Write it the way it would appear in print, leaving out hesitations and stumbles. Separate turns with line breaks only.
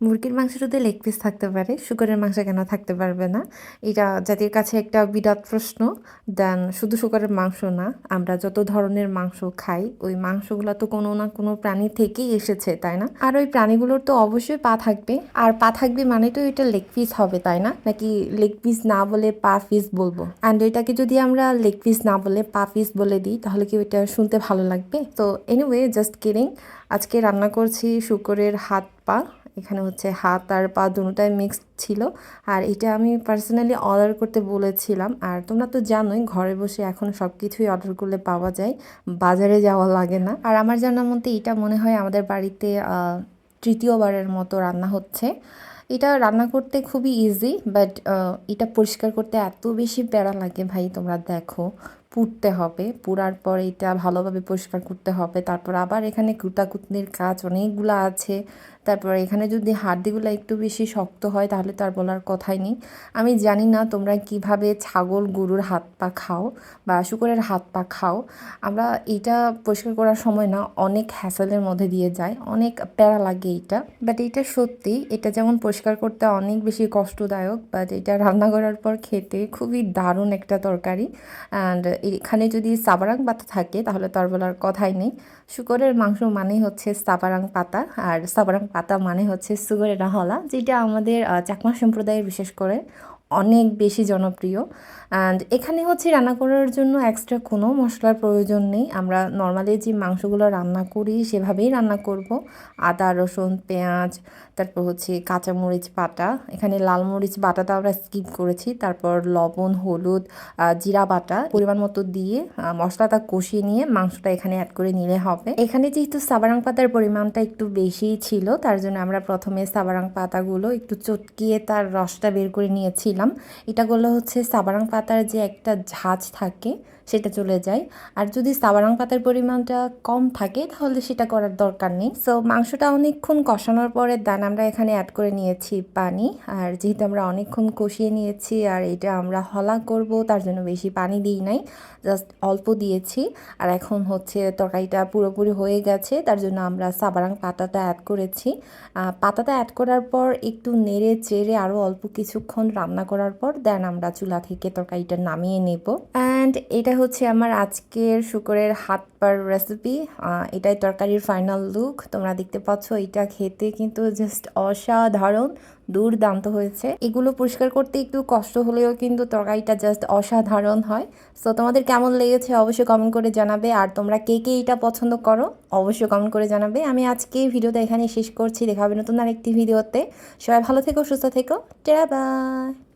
মুরগির মাংসের মধ্যে লেগ পিস থাকতে পারে, শুকরের মাংস কেন থাকতে পারবে না? এটা জাতির কাছে একটা বিরাট প্রশ্ন। দেন শুধু শুকরের মাংস না, আমরা যত ধরনের মাংস খাই ওই মাংসগুলো তো কোনো না কোনো প্রাণী থেকেই এসেছে, তাই না? আর ওই প্রাণীগুলোর তো অবশ্যই পা থাকবে, আর পা থাকবে মানে তো এটা লেগ পিস হবে, তাই না? নাকি লেগ পিস না বলে পা পিস বলবো? অ্যান্ড এটাকে যদি আমরা লেগ পিস না বলে পা পিস বলে দিই তাহলে কি ওইটা শুনতে ভালো লাগবে? তো এনিওয়ে, জাস্ট কিডিং। আজকে রান্না করছি শুকরের হাত পা। এখানে হচ্ছে হাত আর পা দুটোটাই মিক্সড ছিল। আর এটা আমি পার্সোনালি অর্ডার করতে বলেছিলাম। আর তোমরা তো জানোই ঘরে বসে এখন সব কিছুই অর্ডার করলে পাওয়া যায়, বাজারে যাওয়া লাগে না। আর আমার জানার মধ্যে এটা মনে হয় আমাদের বাড়িতে তৃতীয়বারের মতো রান্না হচ্ছে। এটা রান্না করতে খুবই ইজি, বাট এটা পরিষ্কার করতে এত বেশি প্যারা লাগে ভাই, তোমরা দেখো। পুড়তে হবে, পুড়ার পর এটা ভালোভাবে পরিষ্কার করতে হবে, তারপর আবার এখানে কুটাকুটনির কাজ অনেকগুলো আছে। তারপর এখানে যদি হাড্ডিগুলো একটু বেশি শক্ত হয় তাহলে তার বলার কথাই নেই। আমি জানি না তোমরা কিভাবে ছাগল গরুর হাত পা খাও বা শুকরের হাত পা খাও। আমরা এটা পরিষ্কার করার সময় না অনেক হ্যাসেলের মধ্যে দিয়ে যায়, অনেক প্যারা লাগে এটা। বাট এটা সত্যি, এটা যেমন পরিষ্কার করতে অনেক বেশি কষ্টদায়ক, বাট এটা রান্না করার পর খেতে খুবই দারুণ একটা তরকারি। অ্যান্ড এখানে যদি সাবারাং পাতা থাকে তাহলে তো আর বলার কথাই নেই। শুকরের মাংস মানেই হচ্ছে সাবারাং পাতা, আর সাবারাং পাতা মানে হচ্ছে সুগরের হলা, যেটা আমাদের চাকমা সম্প্রদায়ের বিশেষ করে অনেক বেশি জনপ্রিয়। অ্যান্ড এখানে হচ্ছে রান্না করার জন্য এক্সট্রা কোনো মশলার প্রয়োজন নেই। আমরা নর্মালি যে মাংসগুলো রান্না করি সেভাবেই রান্না করব। আদা রসুন পেঁয়াজ, তারপর হচ্ছে কাঁচামরিচ বাটা, এখানে লাল মরিচ বাটাটা আমরা স্কিপ করেছি, তারপর লবণ হলুদ জিরা বাটা পরিমাণ মতো দিয়ে মশলাটা কষিয়ে নিয়ে মাংসটা এখানে অ্যাড করে নিলে হবে। এখানে যেহেতু সাবারাং পাতার পরিমাণটা একটু বেশিই ছিল, তার জন্য আমরা প্রথমে সাবারাং পাতাগুলো একটু চটকিয়ে তার রসটা বের করে নিয়েছিলাম। এটা করলে হচ্ছে সাবারাং পাতার যে একটা ঝাঁজ থাকে সেটা চলে যায়। আর যদি সাবারাং পাতার পরিমাণটা কম থাকে তাহলে সেটা করার দরকার নেই। সো মাংসটা অনেকক্ষণ কষানোর পরে দেন আমরা এখানে অ্যাড করে নিয়েছি পানি। আর যেহেতু আমরা অনেকক্ষণ কষিয়ে নিয়েছি আর এটা আমরা হলা করব, তার জন্য বেশি পানি দিই নাই, জাস্ট অল্প দিয়েছি। আর এখন হচ্ছে তরকারিটা পুরোপুরি হয়ে গেছে, তার জন্য আমরা সাবারাং পাতাটা অ্যাড করেছি। পাতাটা অ্যাড করার পর একটু নেড়ে চেড়ে আরও অল্প কিছুক্ষণ রান্না করার পর দেন আমরা চুলা থেকে তরকারিটা নামিয়ে নেব। অ্যান্ড এটা হচ্ছে আমার আজকের শুকরের হাত পার রেসিপি। এটাই তরকারির ফাইনাল লুক, তোমরা দেখতে পাচ্ছ। এটা খেতে কিন্তু জাস্ট অসাধারণ, দুর্দান্ত হয়েছে। এগুলো পরিষ্কার করতে একটু কষ্ট হলেও কিন্তু তরকারিটা জাস্ট অসাধারণ হয়। সো তোমাদের কেমন লেগেছে অবশ্যই কমেন্ট করে জানাবে। আর তোমরা কে কে এটা পছন্দ করো অবশ্যই কমেন্ট করে জানাবে। আমি আজকে ভিডিওটা এখানে শেষ করছি, দেখা হবে নতুন আরেকটি ভিডিওতে। সবাই ভালো থেকো, সুস্থ থেকো, টেরা বাই।